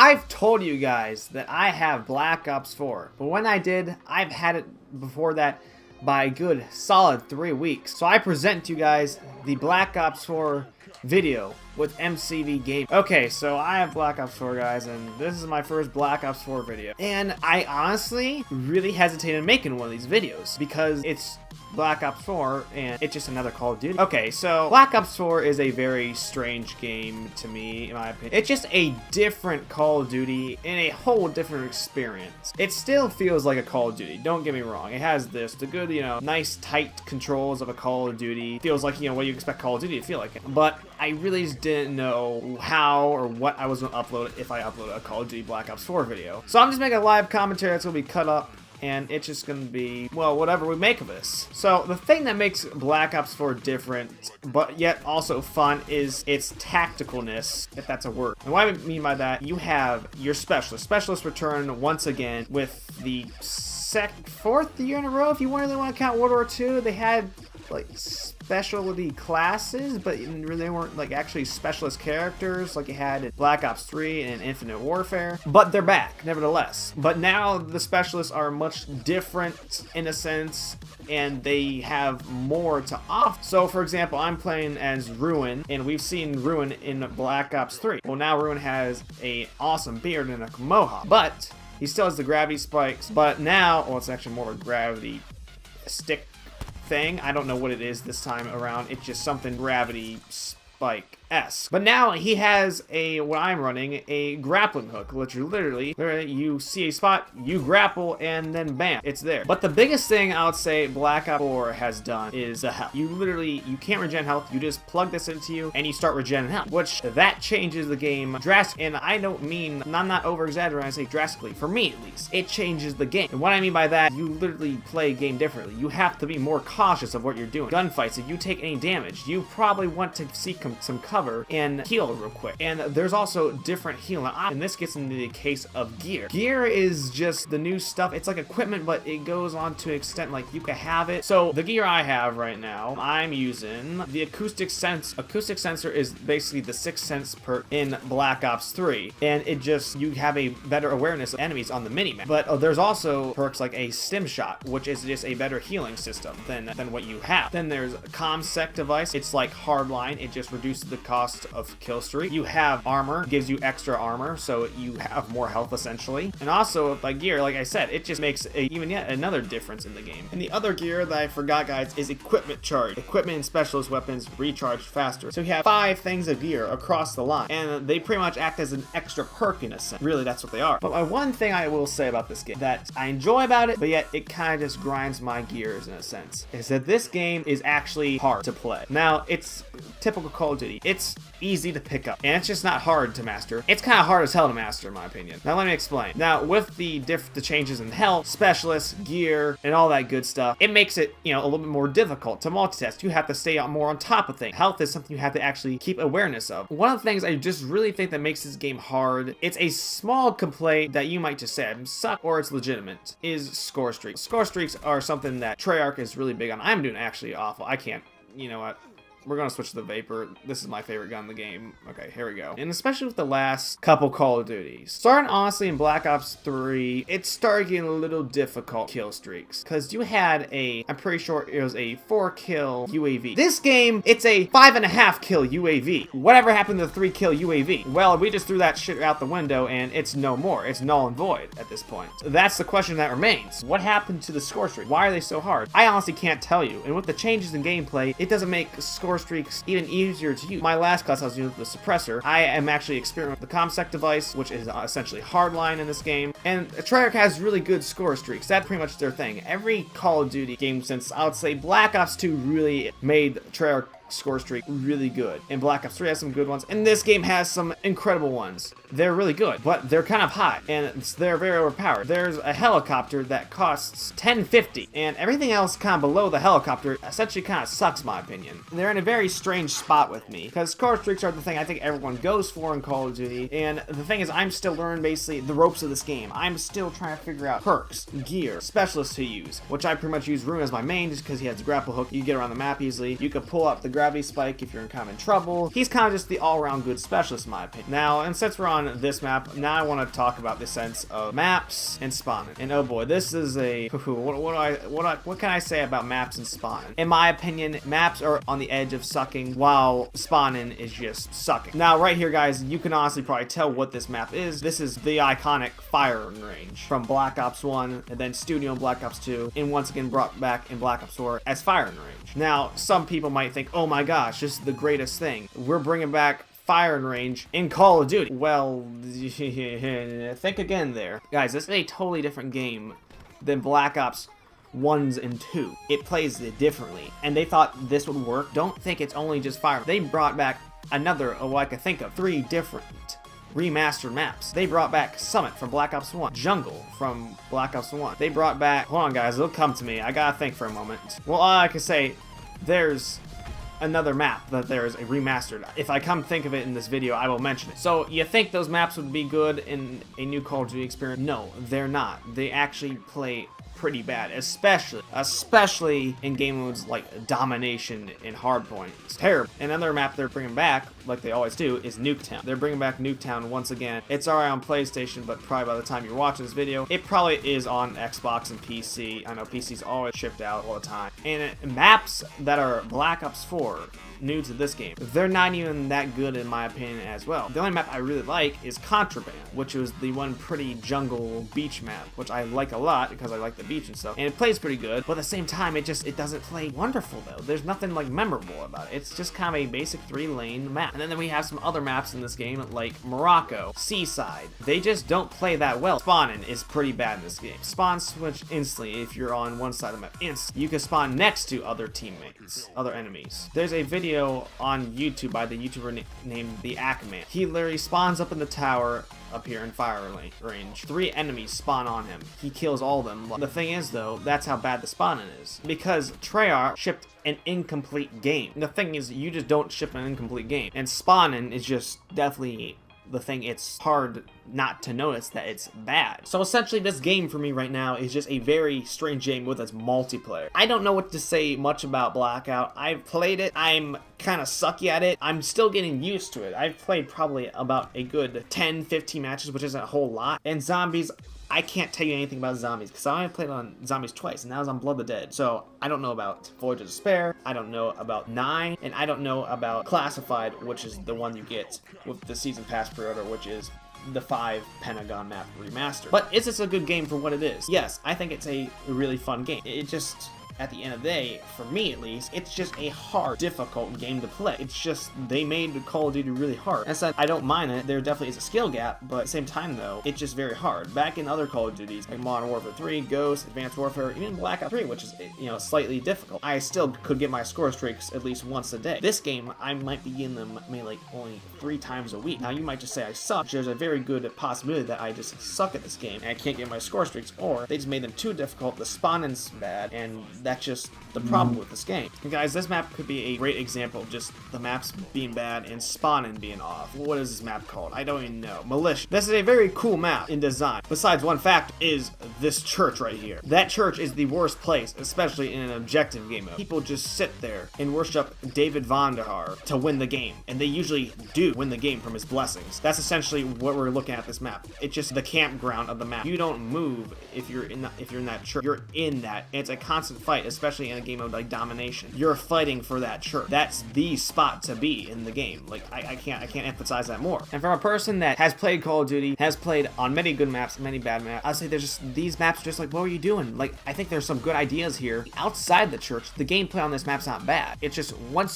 I've told you guys that I have Black Ops 4, but when I did, I've had it before that by a good solid 3 weeks. So I present to you guys the Black Ops 4 video with MCV Game. Okay, so I have Black Ops 4, guys, and this is my first Black Ops 4 video. And I honestly really hesitated making one of these videos because it's Black Ops 4 and it's just another Call of Duty. Okay, so Black Ops 4 is a very strange game to me, in my opinion. It's just a different Call of Duty and a whole different experience. It still feels like a Call of Duty, don't get me wrong. It has the good, nice tight controls of a Call of Duty. Feels like, what you expect Call of Duty to feel like. But I really just didn't know how or what I was going to upload if I uploaded a Call of Duty Black Ops 4 video. So I'm just making a live commentary that's going to be cut up, and it's just gonna be, well, whatever we make of this. So the thing that makes Black Ops 4 different, but yet also fun, is its tacticalness, if that's a word. And what I mean by that, you have your specialists. Specialists return once again with the fourth year in a row, if you really want to count World War II. They had like specialty classes, but they weren't like actually specialist characters like you had in Black Ops 3 and Infinite Warfare. But they're back, nevertheless. But now the specialists are much different in a sense, and they have more to offer. So for example, I'm playing as Ruin, and we've seen Ruin in Black Ops 3. Well, now Ruin has a awesome beard and a mohawk, but he still has the gravity spikes. But now, well, it's actually more of a gravity stick thing. I don't know what it is this time around. It's just something gravity spike-esque. But now he has what I'm running, a grappling hook. Literally, you see a spot, you grapple, and then bam, it's there. But the biggest thing I would say Black Ops 4 has done is the health. You can't regen health. You just plug this into you, and you start regenerating health, which that changes the game drastically. And I don't mean, I'm not over-exaggerating when I say drastically. For me, at least, it changes the game. And what I mean by that, you literally play a game differently. You have to be more cautious of what you're doing. Gunfights, if you take any damage, you probably want to seek some cover and heal real quick. And there's also different healing options. And this gets into the case of gear. Gear is just the new stuff. It's like equipment, but it goes on to an extent like you can have it. So the gear I have right now, I'm using the acoustic sense. Acoustic sensor is basically the sixth sense perk in Black Ops 3, and you have a better awareness of enemies on the minimap. But there's also perks like a stim shot, which is just a better healing system than what you have. Then there's a ComSec device. It's like hardline. It just reduces the cost of kill streak. You have armor, gives you extra armor, so you have more health essentially. And also like gear, like I said, it just makes even yet another difference in the game. And the other gear that I forgot, guys, is equipment charge. Equipment and specialist weapons recharge faster. So you have 5 things of gear across the line, and they pretty much act as an extra perk in a sense. Really, that's what they are. But one thing I will say about this game that I enjoy about it, but yet it kind of just grinds my gears in a sense, is that this game is actually hard to play. Now, it's typical Call of Duty. It's easy to pick up, and it's just not hard to master. It's kind of hard as hell to master, in my opinion. Now let me explain. Now with the changes in health, specialists, gear, and all that good stuff, it makes it a little bit more difficult to multitask. You have to stay more on top of things. Health is something you have to actually keep awareness of. One of the things I just really think that makes this game hard, it's a small complaint that you might just say suck or it's legitimate, is score streaks. Score streaks are something that Treyarch is really big on. I'm doing actually awful. I can't, you know what? We're gonna switch to the Vapor. This is my favorite gun in the game. Okay, here we go. And especially with the last couple Call of Duties. Starting honestly in Black Ops 3, it started getting a little difficult kill streaks. Because you had I'm pretty sure it was a 4-kill UAV. This game, it's a 5.5 kill UAV. Whatever happened to the 3-kill UAV? Well, we just threw that shit out the window and it's no more. It's null and void at this point. That's the question that remains. What happened to the score streak? Why are they so hard? I honestly can't tell you. And with the changes in gameplay, it doesn't make score streaks even easier to use. My last class I was using the suppressor. I am actually experimenting with the ComSec device, which is essentially hardline in this game, and Treyarch has really good score streaks. That's pretty much their thing. Every Call of Duty game since, I would say, Black Ops 2 really made Treyarch score streak really good, and Black Ops 3 has some good ones, and this game has some incredible ones. They're really good, but they're kind of high, and they're very overpowered. There's a helicopter that costs $10.50, and everything else kind of below the helicopter essentially kind of sucks, in my opinion. They're in a very strange spot with me, because score streaks are the thing I think everyone goes for in Call of Duty, and the thing is, I'm still learning basically the ropes of this game. I'm still trying to figure out perks, gear, specialists to use, which I pretty much use Ruin as my main just because he has the grapple hook. You get around the map easily. You can pull up the gravity spike if you're in kind of in trouble. He's kind of just the all-around good specialist in my opinion. Now, and since we're on this map, now I want to talk about the sense of maps and spawning. And oh boy, this is a what can I say about maps and spawning? In my opinion, maps are on the edge of sucking while spawning is just sucking. Now, right here, guys, you can honestly probably tell what this map is. This is the iconic firing range from Black Ops 1 and then Studio in Black Ops 2, and once again brought back in Black Ops 4 as firing range. Now, some people might think, oh my gosh, this is the greatest thing. We're bringing back firing range in Call of Duty. Well, think again there. Guys, this is a totally different game than Black Ops 1s and 2. It plays it differently, and they thought this would work. Don't think it's only just fire. They brought back another, I can think of 3 different remastered maps. They brought back Summit from Black Ops 1, Jungle from Black Ops 1. They brought back, hold on guys, it'll come to me. I gotta think for a moment. Well, all I can say, there's another map that there is a remastered. If I come think of it in this video, I will mention it. So you think those maps would be good in a new Call of Duty experience? No, they're not. They actually play pretty bad, especially in game modes like Domination and Hardpoint. It's terrible. Another map they're bringing back, like they always do, is Nuketown. They're bringing back Nuketown once again. It's already on PlayStation, but probably by the time you're watching this video, it probably is on Xbox and PC. I know PC's always shipped out all the time. And maps that are Black Ops 4, new to this game, they're not even that good in my opinion as well. The only map I really like is Contraband, which was the one pretty jungle beach map, which I like a lot because I like the beach and stuff, and it plays pretty good, but at the same time it doesn't play wonderful though. There's nothing like memorable about it. It's just kind of a basic 3-lane map. And then we have some other maps in this game like Morocco, Seaside. They just don't play that well. Spawning is pretty bad in this game. Spawn switch instantly if you're on one side of the map. You can spawn next to other teammates, other enemies. There's a video on YouTube by the YouTuber named The Ackman. He literally spawns up in the tower up here in fire range. 3 enemies spawn on him. He kills all of them. The thing is though, that's how bad the spawning is. Because Treyarch shipped an incomplete game. The thing is, you just don't ship an incomplete game. And spawning is just definitely the thing. It's hard not to notice that it's bad. So essentially this game for me right now is just a very strange game with its multiplayer. I don't know what to say much about Blackout. I've played it. I'm kind of sucky at it. I'm still getting used to it. I've played probably about a good 10-15 matches, which isn't a whole lot. And Zombies, I can't tell you anything about Zombies because I only played on Zombies twice, and that was on Blood of the Dead. So I don't know about Voyage of Despair, I don't know about 9, and I don't know about Classified, which is the one you get with the Season Pass pre-order, which is the 5 Pentagon map remaster. But is this a good game for what it is? Yes, I think it's a really fun game. It just, at the end of the day, for me at least, it's just a hard, difficult game to play. It's just, they made Call of Duty really hard. As I said, I don't mind it. There definitely is a skill gap, but at the same time though, it's just very hard. Back in other Call of Duties, like Modern Warfare 3, Ghost, Advanced Warfare, even Black Ops 3, which is, slightly difficult, I still could get my score streaks at least once a day. This game, I might be getting them maybe like only 3 times a week. Now you might just say I suck. There's a very good possibility that I just suck at this game and I can't get my score streaks, or they just made them too difficult, the spawning's bad, and that's just the problem with this game. And guys, this map could be a great example of just the maps being bad and spawning being off. What is this map called? I don't even know. Militia. This is a very cool map in design. Besides one fact is this church right here. That church is the worst place, especially in an objective game mode. People just sit there and worship David Vonderhaar to win the game, and they usually do win the game from his blessings. That's essentially what we're looking at this map. It's just the campground of the map. You don't move if you're in that church. You're in that. It's a constant fight, especially in a game mode like Domination. You're fighting for that church. That's the spot to be in the game. Like I can't emphasize that more. And from a person that has played Call of Duty, has played on many good maps, many bad maps, I'd say there's just these maps are just like, what were you doing? Like, I think there's some good ideas here. Outside the church, the gameplay on this map's not bad. It's just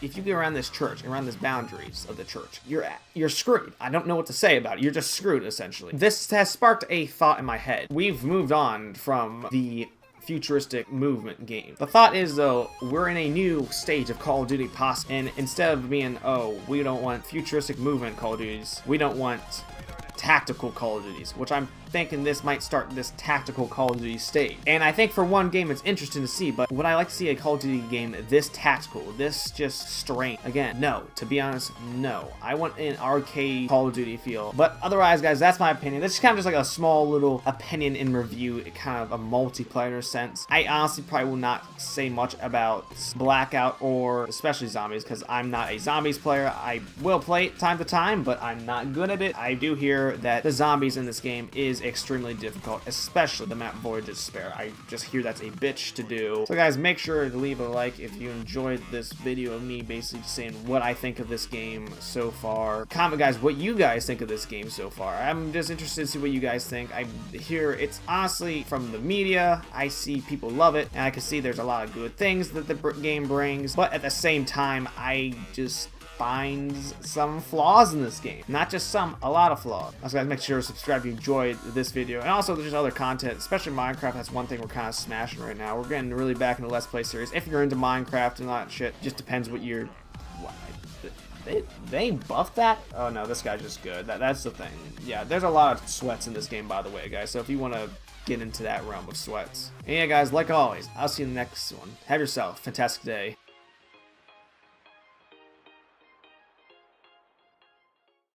if you get around this church, around these boundaries of the church, you're screwed. I don't know what to say about it. You're just screwed essentially. This has sparked a thought in my head. We've moved on from the futuristic movement game. The thought is though, we're in a new stage of Call of Duty and instead of being, oh, we don't want futuristic movement Call of Duties, we don't want tactical Call of Duties, which I'm thinking this might start this tactical Call of Duty stage. And I think for one game it's interesting to see, but would I like to see a Call of Duty game this tactical, this just strange? Again, no. To be honest, no. I want an arcade Call of Duty feel. But otherwise, guys, that's my opinion. This is kind of just like a small little opinion in review, kind of a multiplayer sense. I honestly probably will not say much about Blackout or especially Zombies, because I'm not a Zombies player. I will play it time to time, but I'm not good at it. I do hear that the zombies in this game is extremely difficult, especially the map Void Despair. I just hear that's a bitch to do. So guys, make sure to leave a like if you enjoyed this video of me basically saying what I think of this game so far. Comment, guys, what you guys think of this game so far. I'm just interested to see what you guys think. I hear it's honestly from the media, I see people love it, and I can see there's a lot of good things that the game brings, but at the same time, I just finds some flaws in this game. Not just some, a lot of flaws. Also, guys, make sure to subscribe if you enjoyed this video. And also, there's other content, especially Minecraft. That's one thing we're kind of smashing right now. We're getting really back into Let's Play series. If you're into Minecraft and all that shit, just depends what you're... What, they buffed that? Oh no, this guy's just good. That's the thing. Yeah, there's a lot of sweats in this game, by the way, guys. So if you want to get into that realm of sweats. And yeah, guys, like always, I'll see you in the next one. Have yourself a fantastic day.